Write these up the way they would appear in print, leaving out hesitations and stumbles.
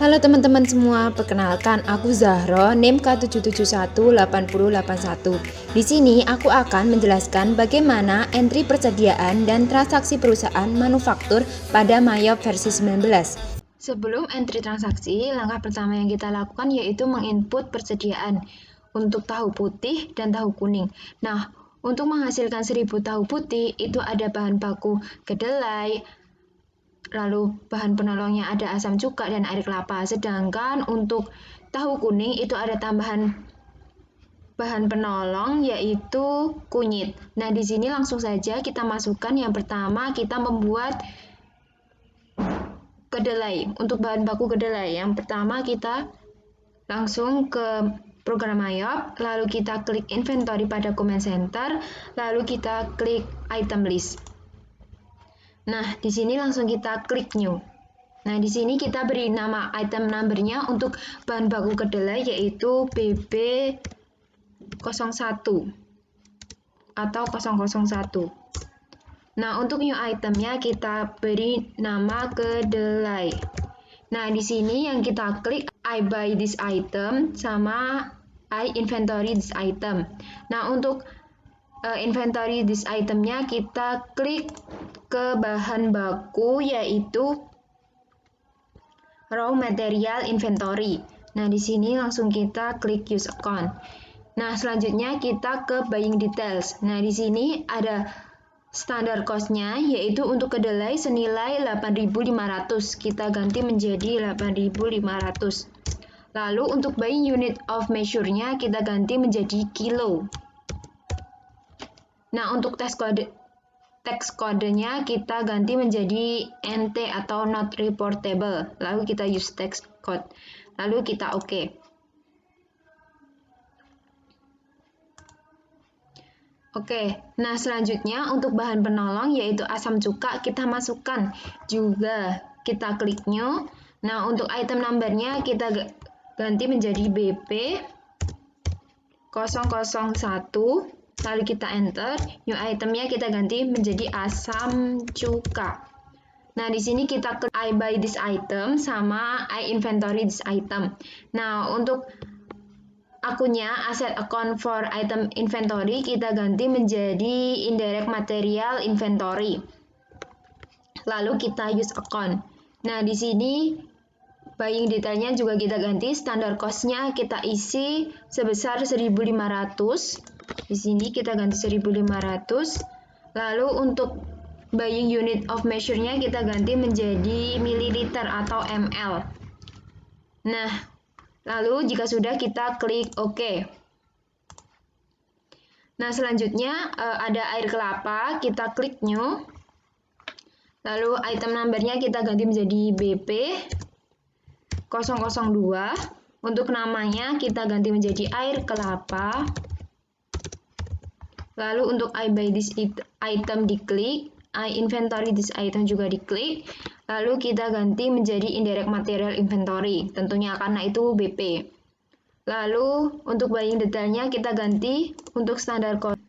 Halo teman-teman semua, perkenalkan aku Zahro, NIM K7718081. Di sini aku akan menjelaskan bagaimana entry persediaan dan transaksi perusahaan manufaktur pada Mayop versi 19. Sebelum entry transaksi, langkah pertama yang kita lakukan yaitu menginput persediaan untuk tahu putih dan tahu kuning. Nah, untuk menghasilkan 1000 tahu putih itu ada bahan baku kedelai, lalu bahan penolongnya ada asam cuka dan air kelapa. Sedangkan untuk tahu kuning itu ada tambahan bahan penolong yaitu kunyit. Nah, di sini langsung saja kita masukkan. Yang pertama kita membuat kedelai. Untuk bahan baku kedelai, yang pertama kita langsung ke program Mayop, lalu kita klik inventory pada command center, lalu kita klik item list. Nah, di sini langsung kita klik new. Nah, di sini kita beri nama item number-nya untuk bahan baku kedelai yaitu BB01 atau 001. Nah, untuk new itemnya kita beri nama kedelai. Nah, di sini yang kita klik I buy this item sama I inventory this item. Nah, untuk inventory this itemnya kita klik ke bahan baku yaitu raw material inventory. Nah, di sini langsung kita klik use account. Nah, selanjutnya kita ke buying details. Nah, di sini ada standar cost-nya yaitu untuk kedelai senilai 8.500. Kita ganti menjadi 8.500. Lalu untuk buying unit of measure-nya kita ganti menjadi kilo. Nah, untuk teks kodenya kita ganti menjadi NT atau not reportable. Lalu kita use text code. Lalu kita OK. Oke, nah selanjutnya untuk bahan penolong yaitu asam cuka kita masukkan juga. Kita klik new. Nah, untuk item number-nya kita ganti menjadi BP 001. Lalu kita enter, new itemnya kita ganti menjadi asam cuka. Nah, di sini kita klik I buy this item sama I inventory this item. Nah, untuk akunnya asset account for item inventory kita ganti menjadi indirect material inventory. Lalu kita use account. Nah, di sini buying detailnya juga kita ganti, standar cost-nya kita isi sebesar 1.500. Di sini kita ganti 1.500. Lalu untuk buying unit of measure-nya kita ganti menjadi mililiter atau ml. Nah, lalu jika sudah kita klik OK. Nah, selanjutnya ada air kelapa, kita klik new. Lalu item number-nya kita ganti menjadi BP 002. Untuk namanya kita ganti menjadi air kelapa. Lalu untuk I buy this item diklik, I inventory this item juga diklik. Lalu kita ganti menjadi indirect material inventory, tentunya karena itu BP. Lalu untuk buying detailnya kita ganti untuk standar cost.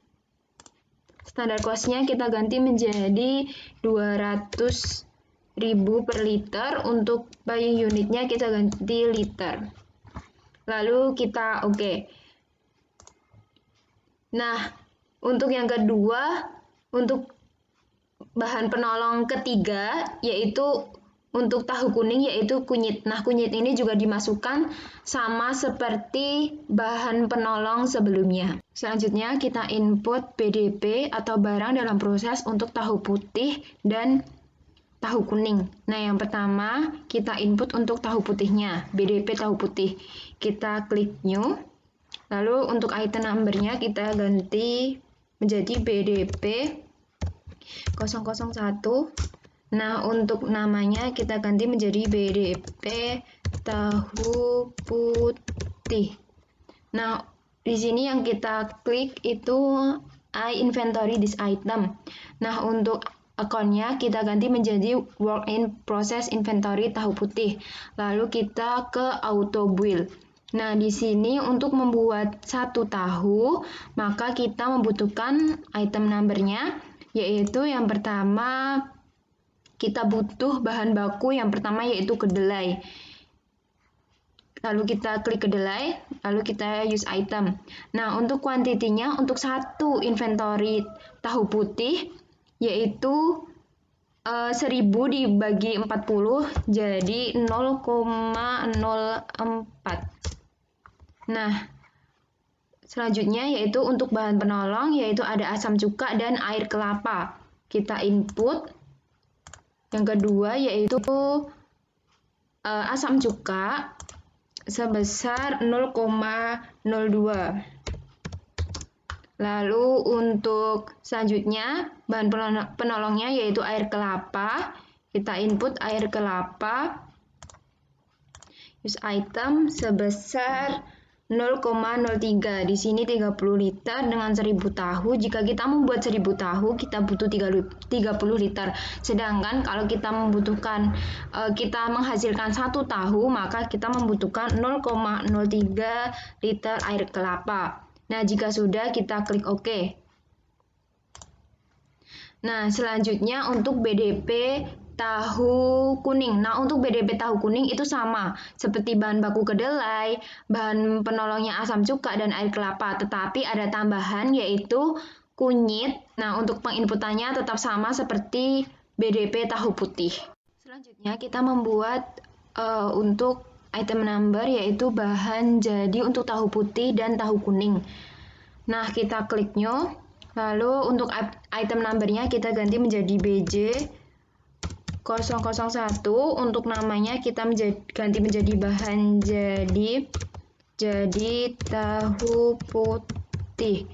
Standar cost-nya kita ganti menjadi 200.000 per liter. Untuk buying unitnya kita ganti liter. Lalu kita OK. Nah, untuk yang kedua, untuk bahan penolong ketiga yaitu untuk tahu kuning yaitu kunyit. Nah, kunyit ini juga dimasukkan sama seperti bahan penolong sebelumnya. Selanjutnya kita input BDP atau barang dalam proses untuk tahu putih dan tahu kuning. Nah, yang pertama kita input untuk tahu putihnya, BDP tahu putih. Kita klik new. Lalu untuk item number-nya kita ganti menjadi BDP 001. Nah, untuk namanya kita ganti menjadi BDP tahu putih. Nah, di sini yang kita klik itu I inventory this item. Nah, untuk account-nya kita ganti menjadi work in process inventory tahu putih. Lalu kita ke auto build. Nah, di sini untuk membuat satu tahu, maka kita membutuhkan item number-nya, yaitu yang pertama kita butuh bahan baku yang pertama yaitu kedelai. lalu kita klik kedelai, lalu kita use item. Nah, untuk kuantitinya untuk satu inventory tahu putih yaitu 1000 dibagi 40 jadi 0,04. Nah, selanjutnya yaitu untuk bahan penolong yaitu ada asam cuka dan air kelapa. Kita input. Yang kedua yaitu asam cuka sebesar 0,02. Lalu untuk selanjutnya bahan penolongnya yaitu air kelapa. Kita input air kelapa. Use item sebesar 0,03. Di sini 30 liter dengan 1000 tahu. Jika kita membuat 1000 tahu, kita butuh 30 liter. Sedangkan kalau kita membutuhkan kita menghasilkan 1 tahu, maka kita membutuhkan 0,03 liter air kelapa. Nah, jika sudah kita klik OK. Nah, selanjutnya untuk BDP tahu kuning. Nah, untuk BDP tahu kuning itu sama seperti bahan baku kedelai, bahan penolongnya asam cuka dan air kelapa, tetapi ada tambahan yaitu kunyit. Nah, untuk penginputannya tetap sama seperti BDP tahu putih. Selanjutnya kita membuat untuk item number yaitu bahan jadi untuk tahu putih dan tahu kuning. Nah, kita klik new. Lalu untuk item numbernya kita ganti menjadi BJ 001, untuk namanya kita ganti menjadi bahan jadi tahu putih.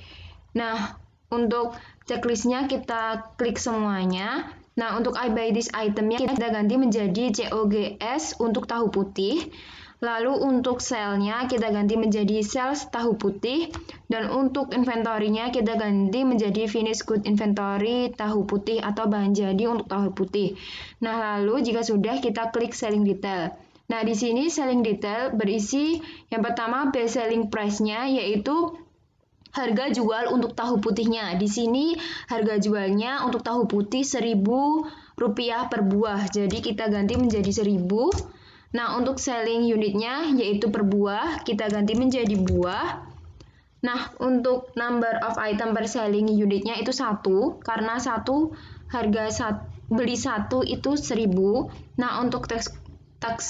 Nah, untuk checklistnya kita klik semuanya. Nah, untuk I buy this itemnya kita ganti menjadi COGS untuk tahu putih. Lalu untuk sel-nya kita ganti menjadi sales tahu putih. Dan untuk inventory-nya kita ganti menjadi finished good inventory tahu putih atau bahan jadi untuk tahu putih. Nah, lalu jika sudah kita klik selling detail. Nah, di sini selling detail berisi yang pertama best selling price-nya yaitu harga jual untuk tahu putihnya. Di sini harga jualnya untuk tahu putih Rp1.000 per buah. Jadi kita ganti menjadi 1000. Nah, untuk selling unitnya yaitu per buah, kita ganti menjadi buah. Nah, untuk number of item per selling unitnya itu 1, karena beli 1 itu 1000. Nah, untuk tax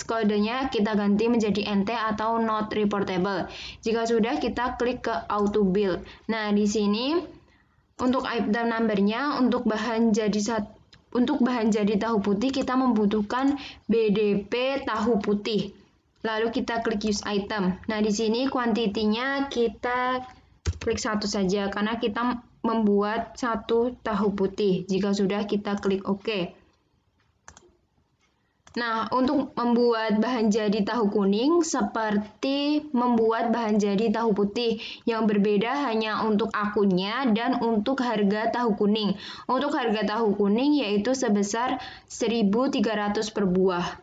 kodenya kita ganti menjadi NT atau not reportable. Jika sudah, kita klik ke auto bill. Nah, di sini untuk item numbernya untuk bahan jadi tahu putih kita membutuhkan BDP tahu putih. Lalu kita klik use item. Nah, di sini kuantitinya kita klik 1 saja karena kita membuat 1 tahu putih. Jika sudah kita klik OK. Nah, untuk membuat bahan jadi tahu kuning seperti membuat bahan jadi tahu putih yang berbeda hanya untuk akunnya dan untuk harga tahu kuning. Untuk harga tahu kuning yaitu sebesar 1.300 per buah.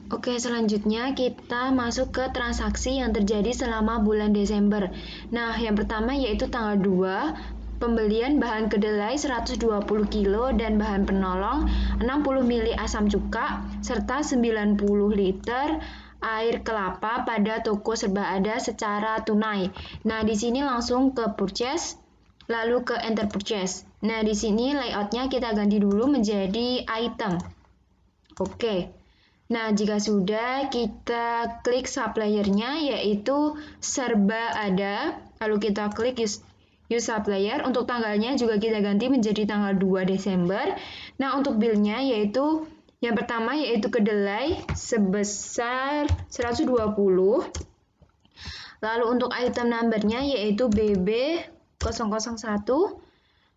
Oke, selanjutnya kita masuk ke transaksi yang terjadi selama bulan Desember. Nah, yang pertama yaitu tanggal 2. Pembelian bahan kedelai 120 kg dan bahan penolong 60 ml asam cuka serta 90 liter air kelapa pada toko serba ada secara tunai. Nah, di sini langsung ke purchase, lalu ke enter purchase. Nah, di sini layoutnya kita ganti dulu menjadi item. Oke. Nah, jika sudah, kita klik supplier-nya yaitu serba ada, lalu kita klik use supplier. Untuk tanggalnya juga kita ganti menjadi tanggal 2 Desember. Nah, untuk bill-nya yaitu yang pertama yaitu kedelai sebesar 120. Lalu untuk item number-nya yaitu BB001.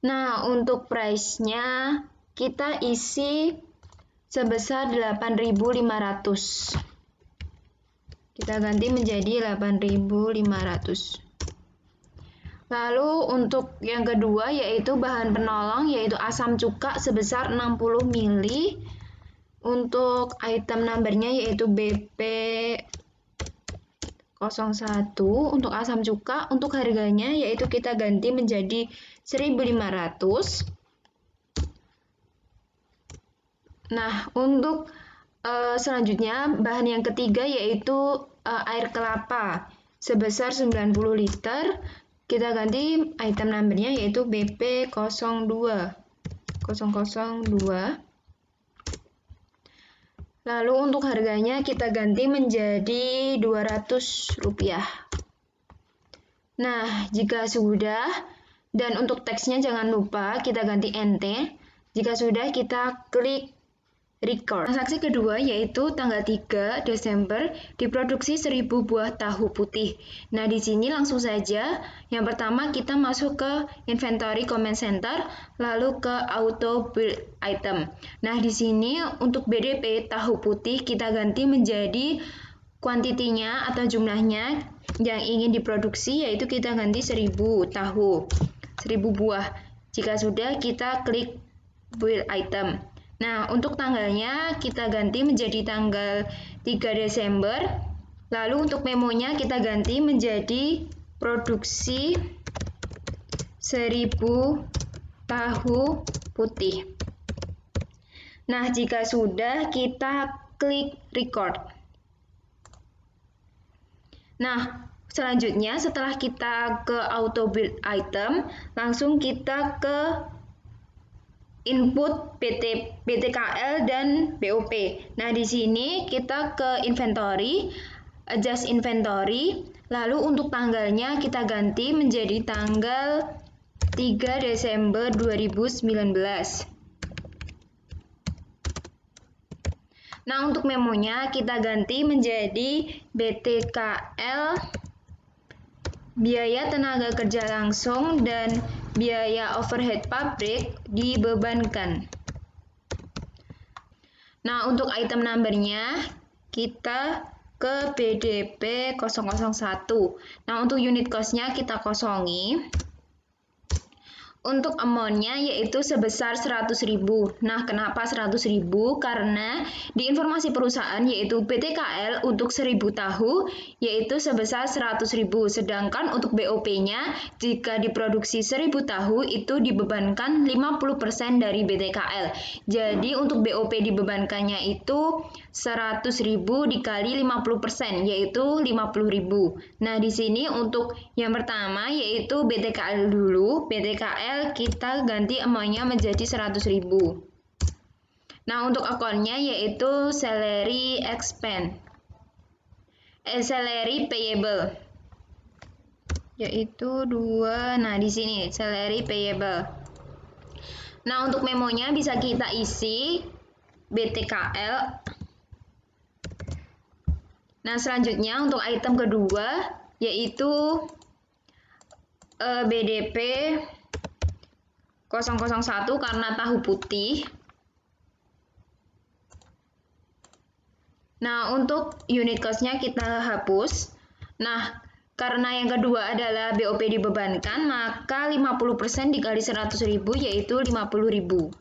Nah, untuk price-nya kita isi sebesar 8.500. Kita ganti menjadi 8.500. Lalu untuk yang kedua yaitu bahan penolong yaitu asam cuka sebesar 60 ml. Untuk item numbernya yaitu BP01 untuk asam cuka. Untuk harganya yaitu kita ganti menjadi 1.500. Nah, untuk Selanjutnya, bahan yang ketiga yaitu air kelapa sebesar 90 liter. Kita ganti item numbernya yaitu BP02. Lalu untuk harganya kita ganti menjadi Rp200. Nah, jika sudah, dan untuk teksnya jangan lupa kita ganti NT. Jika sudah, kita klik record. Transaksi kedua yaitu tanggal 3 Desember diproduksi 1000 buah tahu putih. Nah, di sini langsung saja. Yang pertama kita masuk ke inventory comment center, lalu ke auto build item. Nah, di sini untuk BDP tahu putih kita ganti menjadi kuantitinya atau jumlahnya yang ingin diproduksi, yaitu kita ganti 1000 tahu, 1000 buah. Jika sudah, kita klik build item. Nah, untuk tanggalnya kita ganti menjadi tanggal 3 Desember. Lalu untuk memonya kita ganti menjadi produksi 1000 tahu putih. Nah, jika sudah, kita klik record. Nah, selanjutnya setelah kita ke auto build item, langsung kita ke input BTKL dan BOP. Nah, di sini kita ke inventory, adjust inventory, lalu untuk tanggalnya kita ganti menjadi tanggal 3 Desember 2019. Nah, untuk memonya kita ganti menjadi BTKL biaya tenaga kerja langsung dan biaya overhead pabrik dibebankan. Nah, untuk item numbernya kita ke BDP 001. Nah, untuk unit cost-nya kita kosongi. Untuk amount-nya yaitu sebesar 100.000. Nah, kenapa 100.000? Karena di informasi perusahaan yaitu BTKL untuk 1000 tahu yaitu sebesar 100.000. Sedangkan untuk BOP-nya jika diproduksi 1000 tahu itu dibebankan 50% dari BTKL. Jadi untuk BOP dibebankannya itu 100.000 dikali 50% yaitu 50.000. Nah, di sini untuk yang pertama yaitu BTKL dulu. BTKL kita ganti amount-nya menjadi 100.000. Nah, untuk account-nya yaitu salary expense. Salary payable. Yaitu 2. Nah, di sini salary payable. Nah, untuk memonya bisa kita isi BTKL. Nah, selanjutnya untuk item kedua yaitu BDP 001 karena tahu putih. Nah, untuk unit cost-nya kita hapus. Nah, karena yang kedua adalah BOP dibebankan, maka 50% dikali 100.000 yaitu 50.000.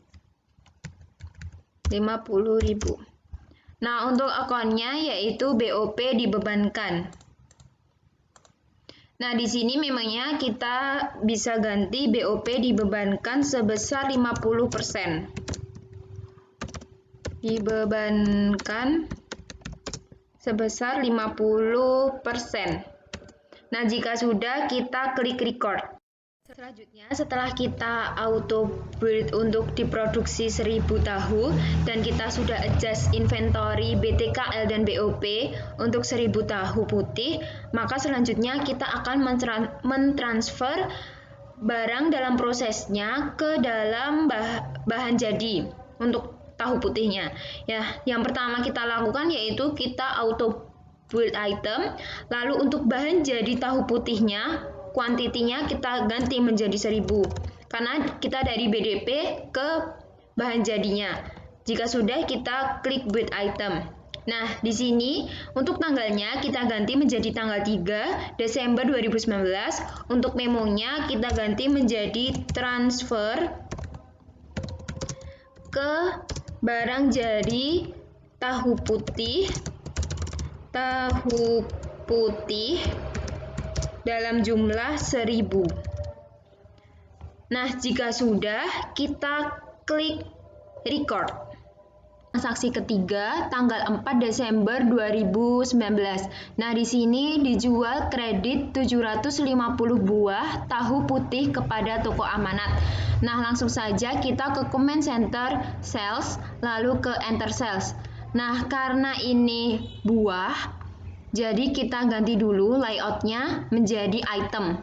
50.000. Nah, untuk account-nya yaitu BOP dibebankan. Nah, di sini memangnya kita bisa ganti BOP dibebankan sebesar 50%. Dibebankan sebesar 50%. Nah, jika sudah, kita klik record. Selanjutnya, setelah kita auto build untuk diproduksi 1000 tahu dan kita sudah adjust inventory BTKL dan BOP untuk 1000 tahu putih, maka selanjutnya kita akan mentransfer barang dalam prosesnya ke dalam bahan jadi untuk tahu putihnya. Ya, yang pertama kita lakukan yaitu kita auto build item, lalu untuk bahan jadi tahu putihnya kuantitinya kita ganti menjadi 1000 karena kita dari BDP ke bahan jadinya. Jika sudah, kita klik build item. Nah, di sini untuk tanggalnya kita ganti menjadi tanggal 3 Desember 2019. Untuk memonya kita ganti menjadi transfer ke barang jadi tahu putih dalam jumlah 1000. Nah, jika sudah, kita klik record. Transaksi ketiga tanggal 4 Desember 2019. Nah, di sini dijual kredit 750 buah tahu putih kepada toko amanat. Nah, langsung saja kita ke comment center sales, lalu ke enter sales. Nah, karena ini buah, jadi kita ganti dulu layoutnya menjadi item.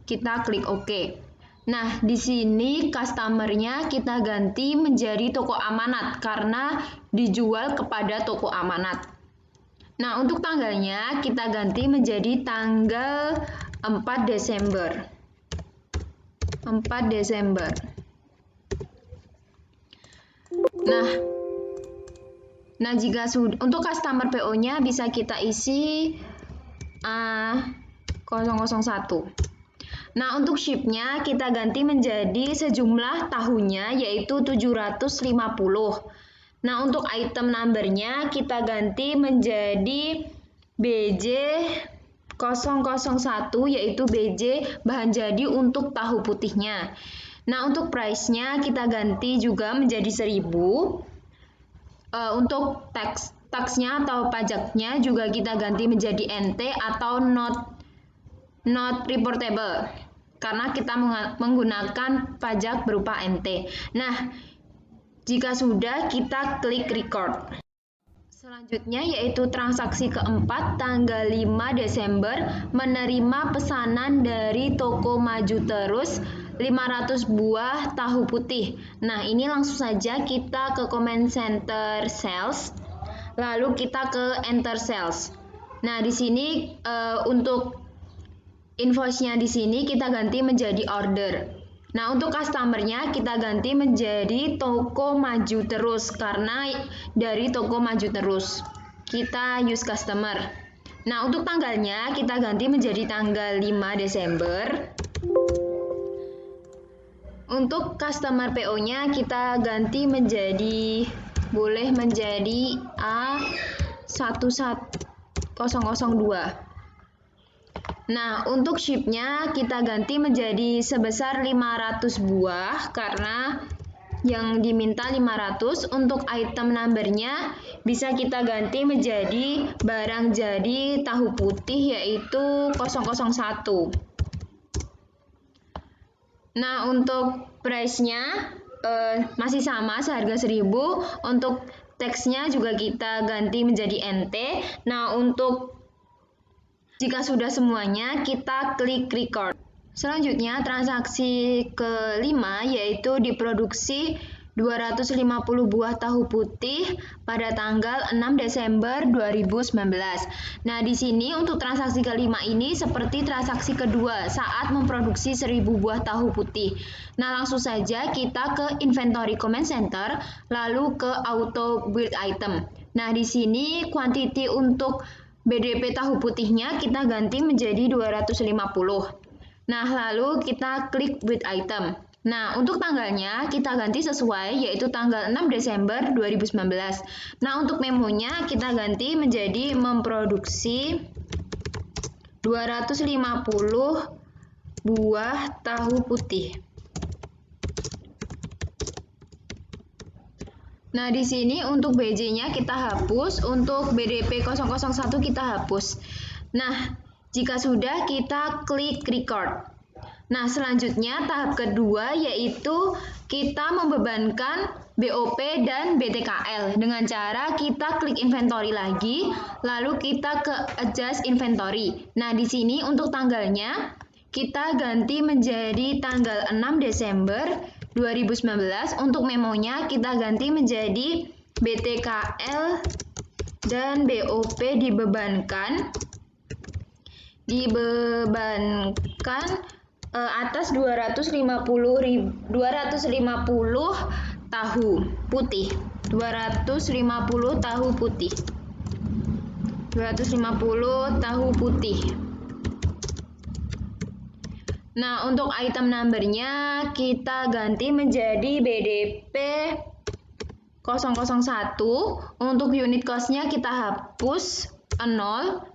Kita klik OK. Nah, di sini customer-nya kita ganti menjadi toko amanat karena dijual kepada toko amanat. Nah, untuk tanggalnya kita ganti menjadi tanggal 4 Desember. 4 Desember. Nah, jika untuk customer PO-nya bisa kita isi 001. Nah, untuk ship-nya kita ganti menjadi sejumlah tahunnya yaitu 750. Nah, untuk item number-nya kita ganti menjadi BJ001 yaitu BJ bahan jadi untuk tahu putihnya. Nah, untuk price-nya kita ganti juga menjadi 1000. Untuk tax-nya atau pajaknya juga kita ganti menjadi NT atau not reportable karena kita menggunakan pajak berupa NT. Nah, jika sudah kita klik record. Selanjutnya yaitu transaksi keempat tanggal 5 Desember menerima pesanan dari toko Maju Terus 500 buah tahu putih. Nah, ini langsung saja kita ke comment center sales, lalu kita ke enter sales. Nah, di sini untuk invoice-nya di sini kita ganti menjadi order. Nah, untuk customer-nya kita ganti menjadi toko Maju Terus karena dari toko Maju Terus. Kita use customer. Nah, untuk tanggalnya kita ganti menjadi tanggal 5 Desember. Untuk customer PO-nya kita ganti menjadi A11002. Nah, untuk ship-nya kita ganti menjadi sebesar 500 buah karena yang diminta 500. Untuk item number-nya bisa kita ganti menjadi barang jadi tahu putih yaitu 001. Nah, untuk price-nya masih sama seharga 1000. Untuk teksnya juga kita ganti menjadi NT. Nah, untuk jika sudah semuanya, kita klik record. Selanjutnya, transaksi kelima yaitu diproduksi 250 buah tahu putih pada tanggal 6 Desember 2019. Nah, di sini untuk transaksi kelima ini seperti transaksi kedua saat memproduksi 1000 buah tahu putih. Nah, langsung saja kita ke inventory comment center, lalu ke auto build item. Nah, di sini quantity untuk BDP tahu putihnya kita ganti menjadi 250. Nah, lalu kita klik build item. Nah, untuk tanggalnya kita ganti sesuai yaitu tanggal 6 Desember 2019. Nah, untuk memonya kita ganti menjadi memproduksi 250 buah tahu putih. Nah, di sini untuk BJ-nya kita hapus, untuk BDP 001 kita hapus. Nah, jika sudah kita klik record. Nah, selanjutnya tahap kedua yaitu kita membebankan BOP dan BTKL dengan cara kita klik inventory lagi, lalu kita ke adjust inventory. Nah, di sini untuk tanggalnya kita ganti menjadi tanggal 6 Desember 2019. Untuk memonya kita ganti menjadi BTKL dan BOP dibebankan atas 250 tahu putih. 250 tahu putih. 250 tahu putih. Nah, untuk item number-nya kita ganti menjadi BDP 001. Untuk unit cost-nya kita hapus 0.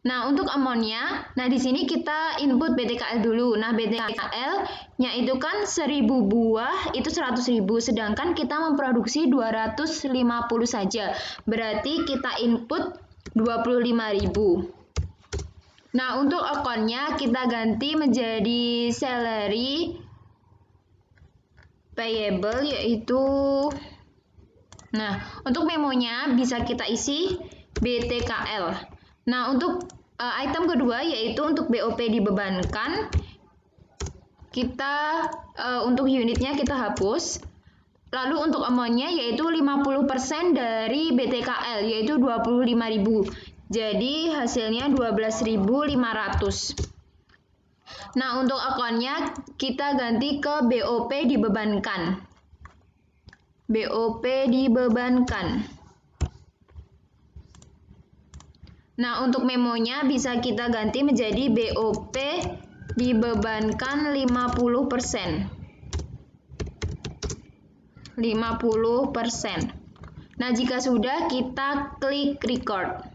Nah, untuk amonnya, nah di sini kita input BTKL dulu. Nah, BTKL-nya itu kan 1000 buah, itu 100.000, sedangkan kita memproduksi 250 saja. Berarti kita input 25.000. Nah, untuk akunnya kita ganti menjadi salary payable, yaitu untuk memonya bisa kita isi BTKL. Nah, untuk item kedua yaitu untuk BOP dibebankan, kita untuk unitnya kita hapus. Lalu untuk amount-nya yaitu 50% dari BTKL, yaitu 25.000. Jadi hasilnya 12.500. Nah, untuk akunnya kita ganti ke BOP dibebankan. BOP dibebankan. Nah, untuk memonya bisa kita ganti menjadi BOP dibebankan 50%. 50%. Nah, jika sudah kita klik record.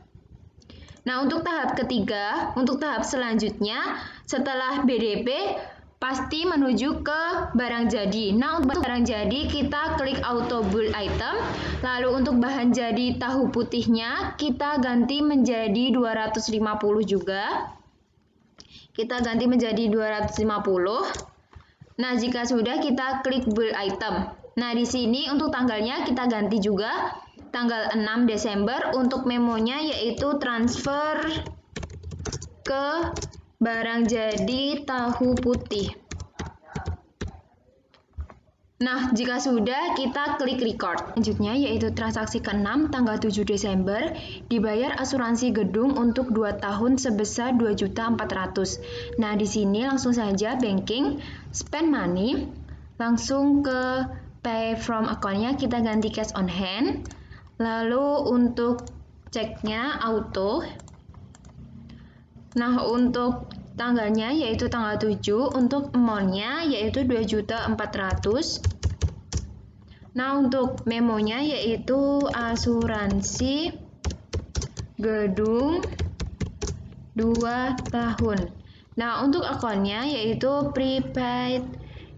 Nah, untuk tahap ketiga, untuk tahap selanjutnya setelah BDP pasti menuju ke barang jadi. Nah, untuk barang jadi kita klik auto build item. Lalu untuk bahan jadi tahu putihnya kita ganti menjadi 250 juga. Kita ganti menjadi 250. Nah, jika sudah kita klik build item. Nah, di sini untuk tanggalnya kita ganti juga tanggal 6 Desember. Untuk memonya yaitu transfer ke barang jadi tahu putih. Nah, jika sudah kita klik record. Selanjutnya yaitu transaksi ke-6 tanggal 7 Desember dibayar asuransi gedung untuk 2 tahun sebesar 2.400.000. Nah, di sini langsung saja banking, spend money, langsung ke pay from account-nya kita ganti cash on hand. Lalu untuk ceknya auto. Nah, untuk tanggalnya yaitu tanggal 7, untuk amount-nya yaitu 2.400.000. Nah, untuk memonya yaitu asuransi gedung 2 tahun. Nah, untuk akunnya yaitu prepaid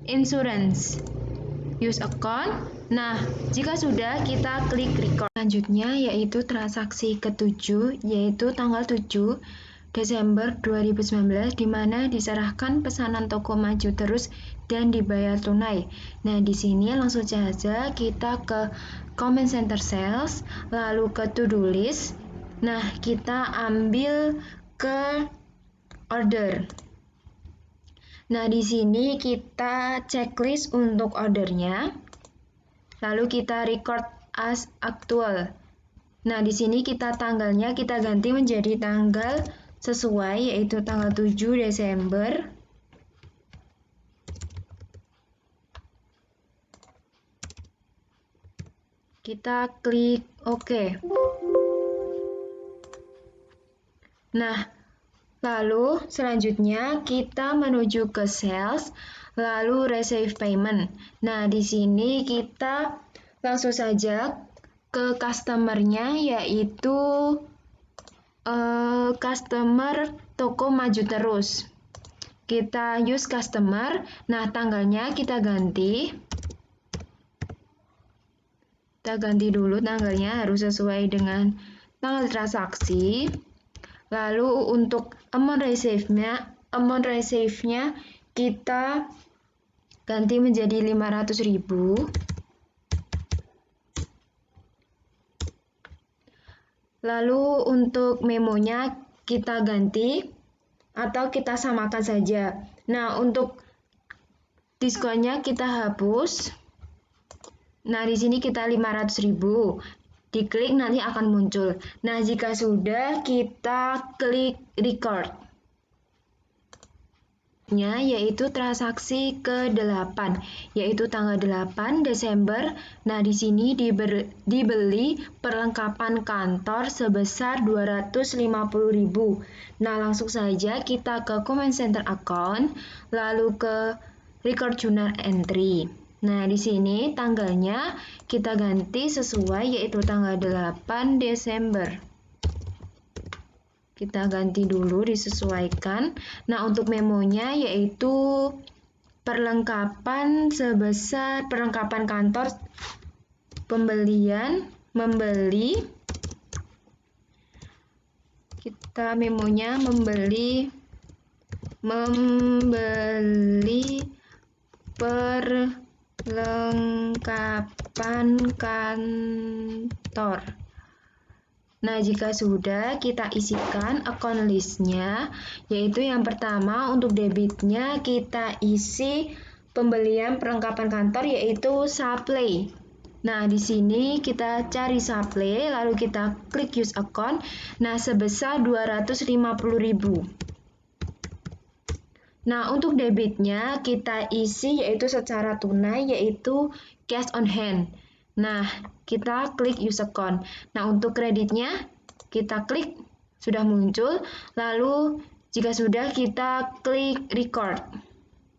insurance use account. Nah, jika sudah kita klik record. Selanjutnya yaitu transaksi ke-7 yaitu tanggal 7 Desember 2019 di mana diserahkan pesanan toko maju terus dan dibayar tunai. Nah, di sini langsung saja kita ke comment center sales, lalu ke to do list. Nah, kita ambil ke order. Nah, di sini kita checklist untuk ordernya. Lalu kita record as actual. Nah, di sini kita tanggalnya kita ganti menjadi tanggal sesuai yaitu tanggal 7 Desember. Kita klik OK. Nah, lalu selanjutnya kita menuju ke sales, lalu receive payment. Nah, di sini kita langsung saja ke customer-nya yaitu customer toko maju terus. Kita use customer. Nah, tanggalnya kita ganti. Kita ganti dulu tanggalnya harus sesuai dengan tanggal transaksi. Lalu untuk amount receive-nya kita ganti menjadi 500.000. Lalu untuk memonya kita ganti atau kita samakan saja. Nah, untuk diskonnya kita hapus. Nah, di sini kita 500.000. Diklik nanti akan muncul. Nah, jika sudah kita klik record. Yaitu transaksi ke-8 yaitu tanggal 8 Desember. Nah, di sini dibeli perlengkapan kantor sebesar 250.000. Nah, langsung saja kita ke comment center account lalu ke record journal entry. Nah, di sini tanggalnya kita ganti sesuai yaitu tanggal 8 Desember. Kita ganti dulu, disesuaikan. Nah, untuk memonya yaitu perlengkapan kantor membeli. Kita memonya membeli perlengkapan kantor. Nah, jika sudah, kita isikan account list-nya, yaitu yang pertama untuk debitnya kita isi pembelian perlengkapan kantor yaitu supply. Nah, di sini kita cari supply, lalu kita klik use account. Nah, sebesar 250.000. Nah, untuk debitnya kita isi yaitu secara tunai, yaitu cash on hand. Nah, kita klik use account. Nah, untuk kreditnya kita klik, sudah muncul. Lalu, jika sudah, kita klik record.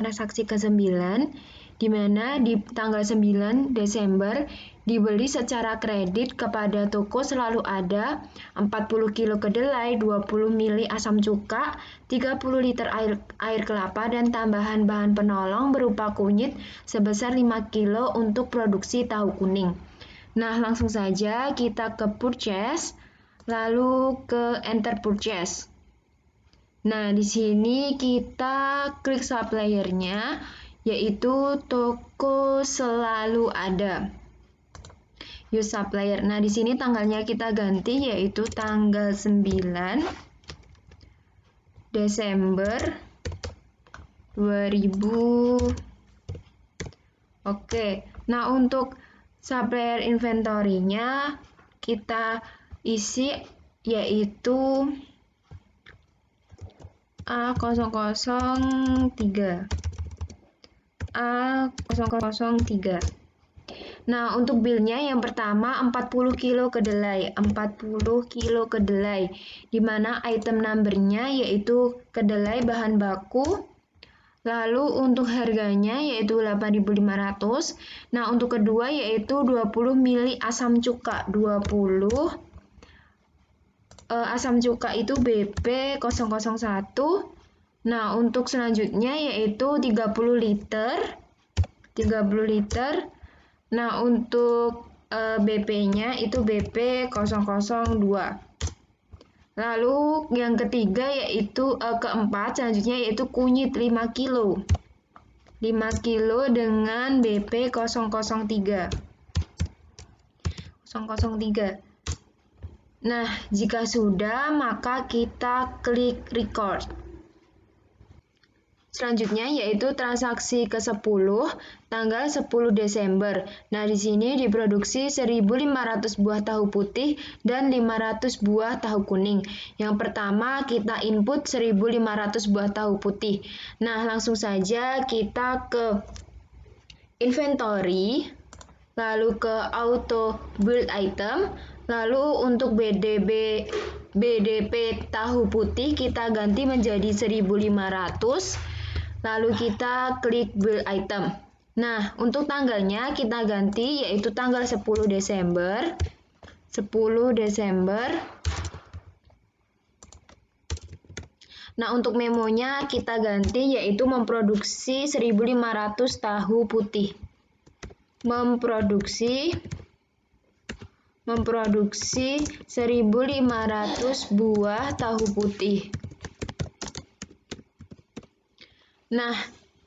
Transaksi ke-9, di mana di tanggal 9 Desember dibeli secara kredit kepada toko selalu ada 40 kilo kedelai, 20 mili asam cuka, 30 liter air kelapa, dan tambahan bahan penolong berupa kunyit sebesar 5 kilo untuk produksi tahu kuning. Nah, langsung saja kita ke purchase, lalu ke enter purchase. Nah, di sini kita klik supplier-nya, yaitu toko selalu ada. Use supplier. Nah, di sini tanggalnya kita ganti, yaitu tanggal 9 Desember 2000. Oke. Nah, untuk supplier inventory-nya kita isi yaitu A003. A003. Nah, untuk bilnya yang pertama 40 kilo kedelai, 40 kilo kedelai, di mana item number-nya yaitu kedelai bahan baku. Lalu untuk harganya yaitu 8.500. Nah, untuk kedua yaitu 20 mili asam cuka, 20 asam cuka itu BP 001. Nah, untuk selanjutnya yaitu 30 liter. Nah, untuk BP-nya itu BP 002. Lalu yang ketiga yaitu keempat selanjutnya yaitu kunyit 5 kilo. 5 kilo dengan BP 003. Nah, jika sudah, maka kita klik record. Selanjutnya yaitu transaksi ke-10 tanggal 10 Desember. Nah, di sini diproduksi 1.500 buah tahu putih dan 500 buah tahu kuning. Yang pertama kita input 1.500 buah tahu putih. Nah, langsung saja kita ke inventory, lalu ke auto build item, lalu untuk BDP tahu putih kita ganti menjadi 1.500. Lalu kita klik build item. Nah, untuk tanggalnya kita ganti yaitu tanggal 10 Desember. Nah, untuk memonya kita ganti yaitu memproduksi 1.500 tahu putih. Memproduksi 1.500 buah tahu putih. Nah,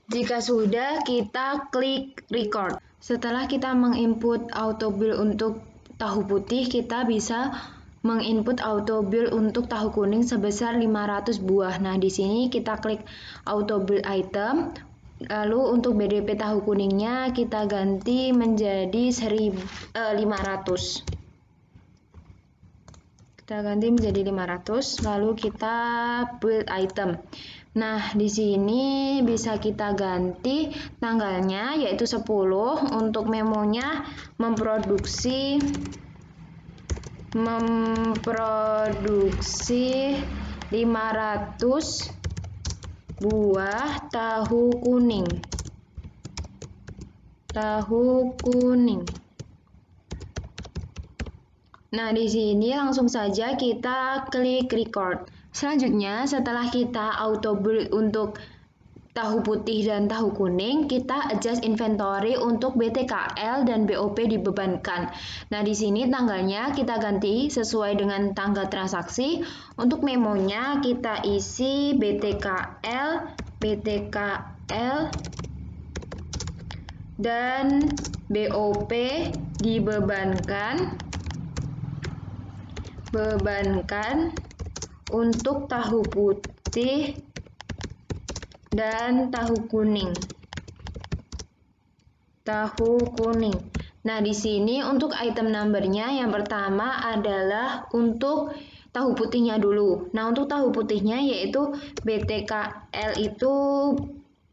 jika sudah, kita klik record. Setelah kita menginput auto build untuk tahu putih, kita bisa menginput auto build untuk tahu kuning sebesar 500 buah. Nah, di sini kita klik auto build item. Lalu untuk BDP tahu kuningnya kita ganti menjadi 500. Kita ganti menjadi 500, lalu kita build item. Nah, di sini bisa kita ganti tanggalnya yaitu 10. Untuk memonya memproduksi 500 buah tahu kuning. Nah, di sini langsung saja kita klik record. Selanjutnya, setelah kita auto build untuk tahu putih dan tahu kuning, kita adjust inventory untuk BTKL dan BOP dibebankan. Nah, di sini tanggalnya kita ganti sesuai dengan tanggal transaksi. Untuk memonya kita isi BTKL, dan BOP dibebankan untuk tahu putih dan tahu kuning. Nah, di sini untuk item numbernya yang pertama adalah untuk tahu putihnya dulu. Nah, untuk tahu putihnya yaitu BTKL itu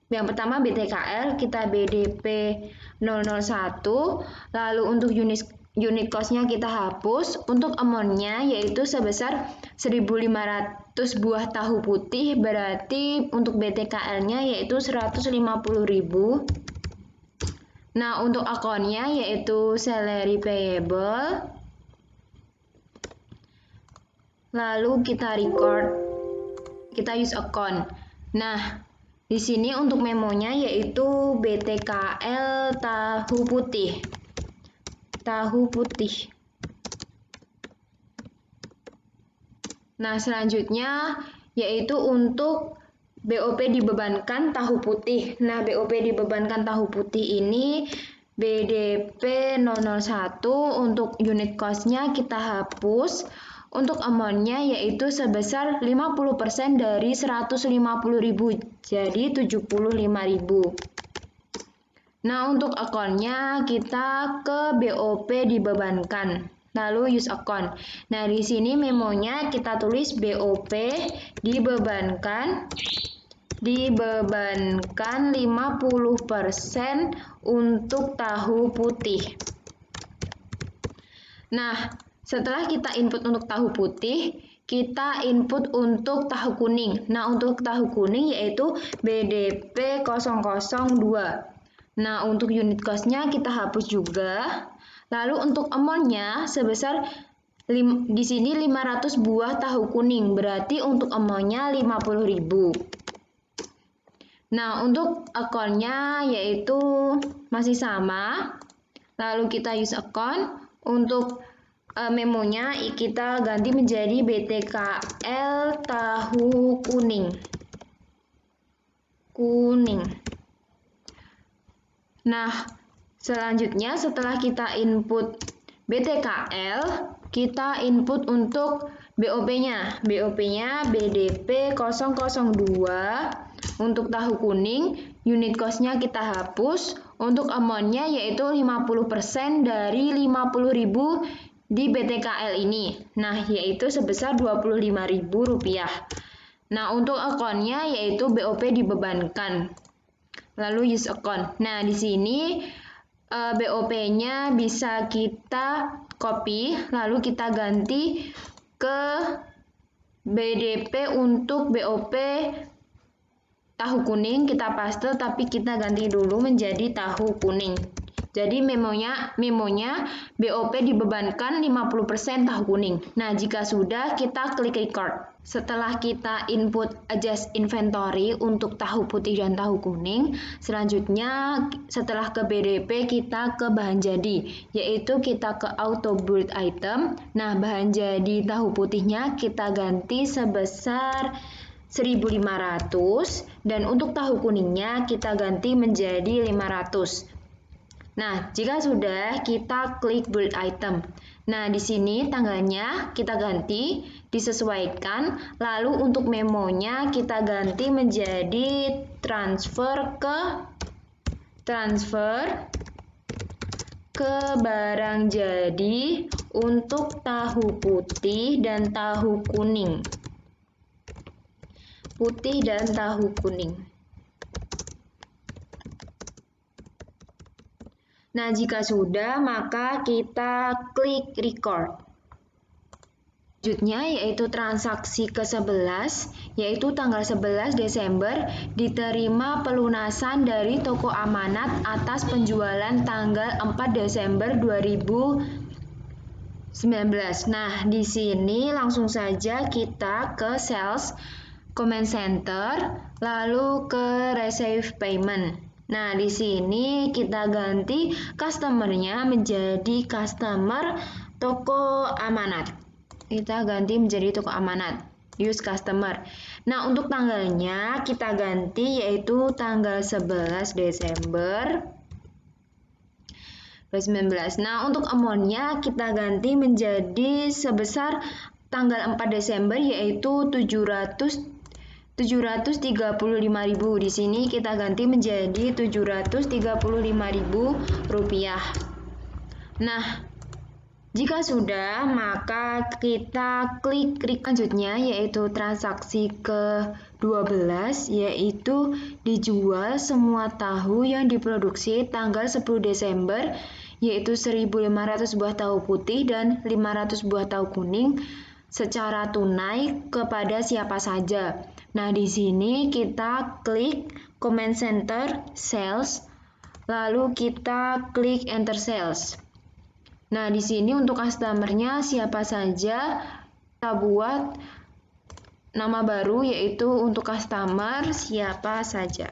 yang pertama BTKL kita BDP 001, lalu untuk unit cost-nya kita hapus. Untuk amount-nya yaitu sebesar 1.500 buah tahu putih, berarti untuk BTKL-nya yaitu 150.000. Nah, untuk akunnya yaitu salary payable. Lalu kita use account. Nah, di sini untuk memonya yaitu BTKL tahu putih. Nah, selanjutnya yaitu untuk BOP dibebankan tahu putih. Nah, BOP dibebankan tahu putih ini BDP 001, untuk unit cost-nya kita hapus. Untuk amount-nya yaitu sebesar 50% dari 150.000, jadi 75.000. Nah, untuk akunnya kita ke BOP dibebankan. Lalu use account. Nah, di sini memonya kita tulis BOP dibebankan 50% untuk tahu putih. Nah, setelah kita input untuk tahu putih, kita input untuk tahu kuning. Nah, untuk tahu kuning yaitu BDP 002. Nah, untuk unit cost-nya kita hapus juga. Lalu untuk amount-nya sebesar di sini 500 buah tahu kuning, berarti untuk amount-nya 50.000. Nah, untuk akunnya yaitu masih sama. Lalu kita use account. Untuk memonya kita ganti menjadi BTKL tahu kuning. Nah, selanjutnya setelah kita input BTKL, kita input untuk BOP-nya. BOP-nya BDP 002. Untuk tahu kuning, unit cost-nya kita hapus. Untuk amount-nya yaitu 50% dari 50.000 di BTKL ini. Nah, yaitu sebesar Rp25.000. Nah, untuk akunnya yaitu BOP dibebankan. Lalu use account. Nah, di sini BOP-nya bisa kita copy, lalu kita ganti ke BDP untuk BOP tahu kuning, kita paste, tapi kita ganti dulu menjadi tahu kuning. Jadi memonya BOP dibebankan 50% tahu kuning. Nah, jika sudah, kita klik record. Setelah kita input adjust inventory untuk tahu putih dan tahu kuning, selanjutnya setelah ke BDP kita ke bahan jadi, yaitu kita ke auto build item. Nah, bahan jadi tahu putihnya kita ganti sebesar 1.500 dan untuk tahu kuningnya kita ganti menjadi 500. Nah, jika sudah, kita klik build item. Nah, di sini tanggalnya kita ganti, disesuaikan. Lalu untuk memonya kita ganti menjadi transfer ke barang jadi untuk tahu putih dan tahu kuning. Nah, jika sudah, maka kita klik record. Selanjutnya yaitu transaksi ke-11, yaitu tanggal 11 Desember diterima pelunasan dari toko amanat atas penjualan tanggal 4 Desember 2019. 19. Nah, di sini langsung saja kita ke sales, command center, lalu ke receive payment. Nah, di sini kita ganti customer-nya menjadi customer toko amanat. Kita ganti menjadi toko amanat. Use customer. Nah, untuk tanggalnya kita ganti yaitu tanggal 11 Desember 2019. Nah, untuk amount-nya kita ganti menjadi sebesar tanggal 4 Desember yaitu 735.000. Di sini kita ganti menjadi 735.000 rupiah. Nah, jika sudah, maka kita klik selanjutnya yaitu transaksi ke-12 yaitu dijual semua tahu yang diproduksi tanggal 10 Desember yaitu 1.500 buah tahu putih dan 500 buah tahu kuning secara tunai kepada siapa saja. Nah, di sini kita klik command center sales lalu kita klik enter sales. Nah, di sini untuk customer-nya siapa saja, kita buat nama baru yaitu untuk customer siapa saja.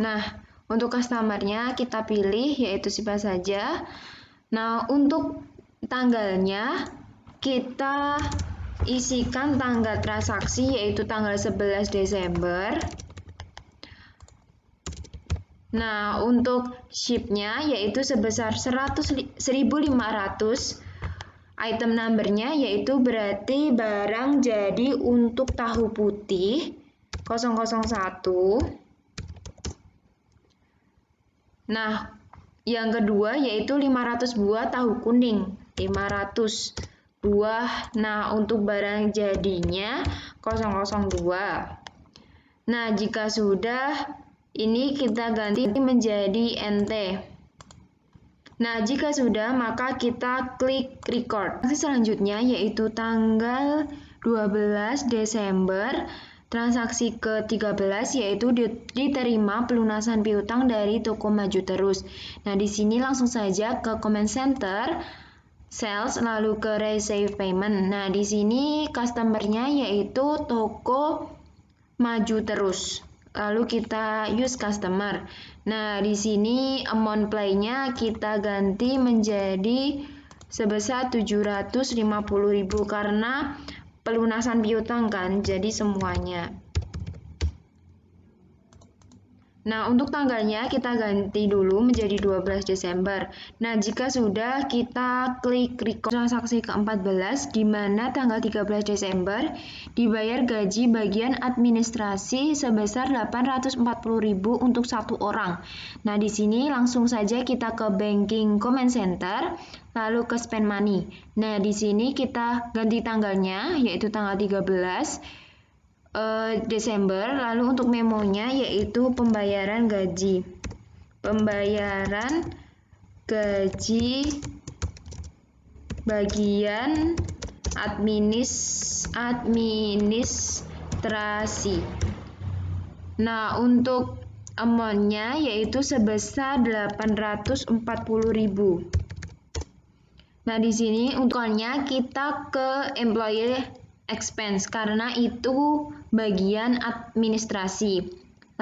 Nah, untuk customer-nya kita pilih yaitu siapa saja. Nah, untuk tanggalnya kita isikan tanggal transaksi yaitu tanggal 11 Desember. Nah, untuk ship-nya yaitu sebesar 1.500. Item number-nya yaitu berarti barang jadi untuk tahu putih 001. Nah, yang kedua yaitu 500 buah tahu kuning. 500 buah. Nah, untuk barang jadinya 002. Nah, jika sudah, ini kita ganti menjadi NT. Nah, jika sudah, maka kita klik record. Selanjutnya yaitu tanggal 12 Desember, transaksi ke-13 yaitu diterima pelunasan piutang dari toko Maju Terus. Nah, di sini langsung saja ke command center sales lalu ke receive payment. Nah, di sini customer-nya yaitu toko Maju Terus. Lalu kita use customer. Nah, di sini amount play-nya kita ganti menjadi sebesar 750.000 karena pelunasan piutang kan, jadi semuanya. Nah, untuk tanggalnya kita ganti dulu menjadi 12 Desember. Nah, jika sudah, kita klik record transaksi ke-14, di mana tanggal 13 Desember dibayar gaji bagian administrasi sebesar 840.000 untuk satu orang. Nah, di sini langsung saja kita ke banking command center, lalu ke spend money. Nah, di sini kita ganti tanggalnya, yaitu tanggal 13 Desember, lalu untuk memonya yaitu pembayaran gaji. Pembayaran gaji bagian administrasi. Nah, untuk amount-nya yaitu sebesar 840.000. Nah, di sini untuknya kita ke employee expense karena itu bagian administrasi.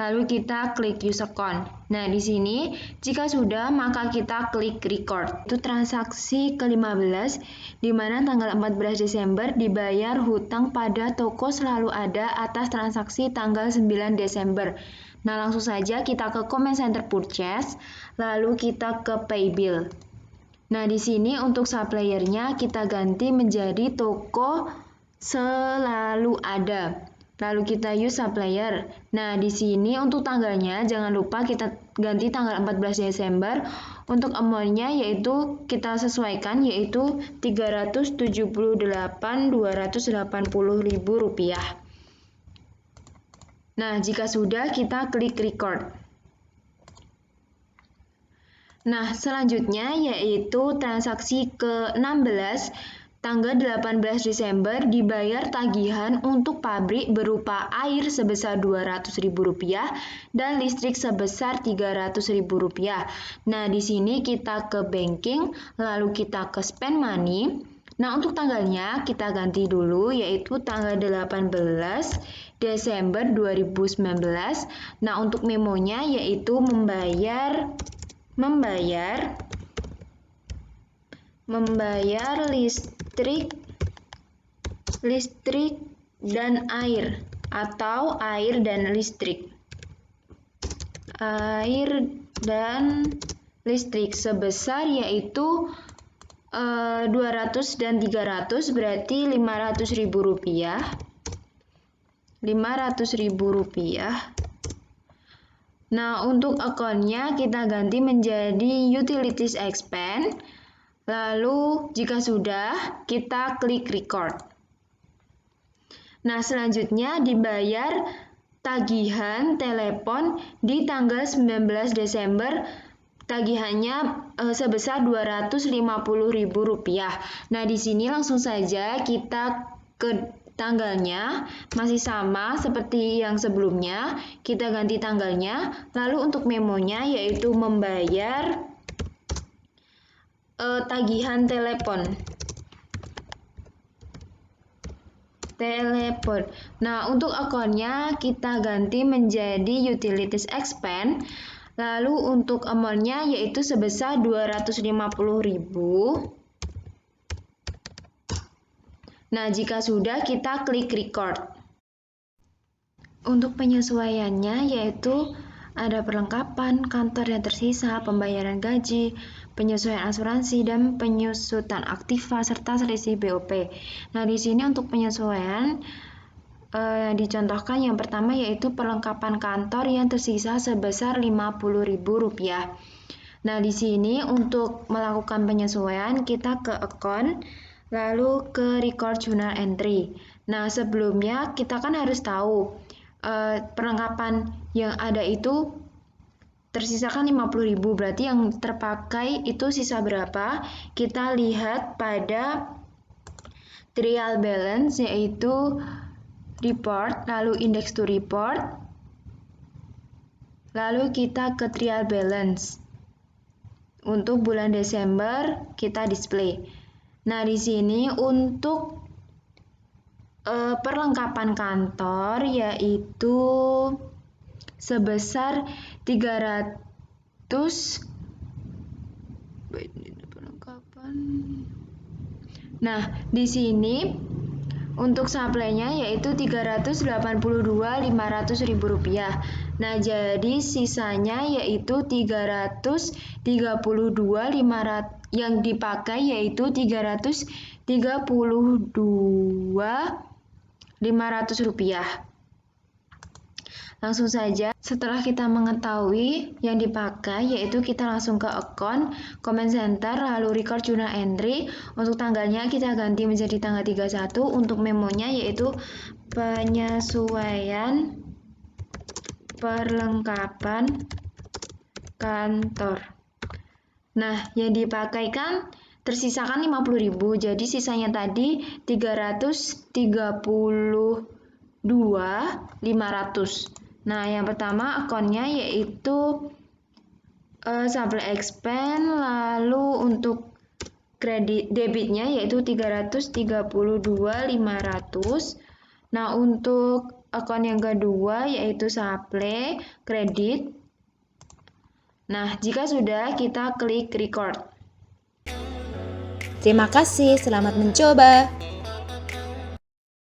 Lalu kita klik use account. Nah, di sini jika sudah maka kita klik record. Itu transaksi ke-15 di mana tanggal 14 Desember dibayar hutang pada toko selalu ada atas transaksi tanggal 9 Desember. Nah, langsung saja kita ke command center purchase, lalu kita ke pay bill. Nah, di sini untuk supplier-nya kita ganti menjadi toko selalu ada. Lalu kita use supplier. Nah, di sini untuk tanggalnya jangan lupa kita ganti tanggal 14 Desember. Untuk amount-nya yaitu kita sesuaikan yaitu 378.280.000 rupiah. Nah, jika sudah kita klik record. Nah, selanjutnya yaitu transaksi ke-16 tanggal 18 Desember dibayar tagihan untuk pabrik berupa air sebesar Rp200.000 dan listrik sebesar Rp300.000. Nah, di sini kita ke banking, lalu kita ke spend money. Nah, untuk tanggalnya kita ganti dulu, yaitu tanggal 18 Desember 2019. Nah, untuk memonya yaitu membayar listrik dan air, atau air dan listrik. Air dan listrik sebesar yaitu 200 dan 300, berarti Rp500.000. Rp500.000. Nah, untuk akunnya kita ganti menjadi utilities expense. Lalu jika sudah, kita klik record. Nah, selanjutnya dibayar tagihan telepon di tanggal 19 Desember. Tagihannya sebesar Rp250.000. Nah, di sini langsung saja kita ke tanggalnya, masih sama seperti yang sebelumnya. Kita ganti tanggalnya. Lalu untuk memonya yaitu membayar tagihan telepon. Nah, untuk akunnya kita ganti menjadi utilities expense. Lalu untuk amount-nya yaitu sebesar Rp250.000. Nah, jika sudah kita klik record. Untuk penyesuaiannya yaitu ada perlengkapan kantor yang tersisa, pembayaran gaji, penyesuaian asuransi, dan penyusutan aktiva serta selisih BOP. Nah, di sini untuk penyesuaian dicontohkan yang pertama yaitu perlengkapan kantor yang tersisa sebesar Rp50.000. Nah, di sini untuk melakukan penyesuaian kita ke account, lalu ke record journal entry. Nah, sebelumnya kita kan harus tahu perlengkapan yang ada itu tersisakan Rp50.000, berarti yang terpakai itu sisa berapa? Kita lihat pada trial balance, yaitu report, lalu index to report, lalu kita ke trial balance. Untuk bulan Desember kita display. Nah, di sini untuk perlengkapan kantor yaitu sebesar 300. Nah, di sini untuk supply-nya yaitu Rp382.500.000. Nah, jadi sisanya yaitu 332.500, yang dipakai yaitu Rp332.500. Langsung saja, setelah kita mengetahui yang dipakai, yaitu kita langsung ke account, comment center, lalu record journal entry. Untuk tanggalnya kita ganti menjadi tanggal 31. Untuk memonya yaitu penyesuaian perlengkapan kantor. Nah, yang dipakai kan tersisakan Rp50.000, jadi sisanya tadi Rp332.500. Nah, yang pertama akunnya yaitu supply expense, lalu untuk debitnya yaitu Rp332.500. Nah, untuk akun yang kedua yaitu supply kredit. Nah, jika sudah kita klik record. Terima kasih, selamat mencoba.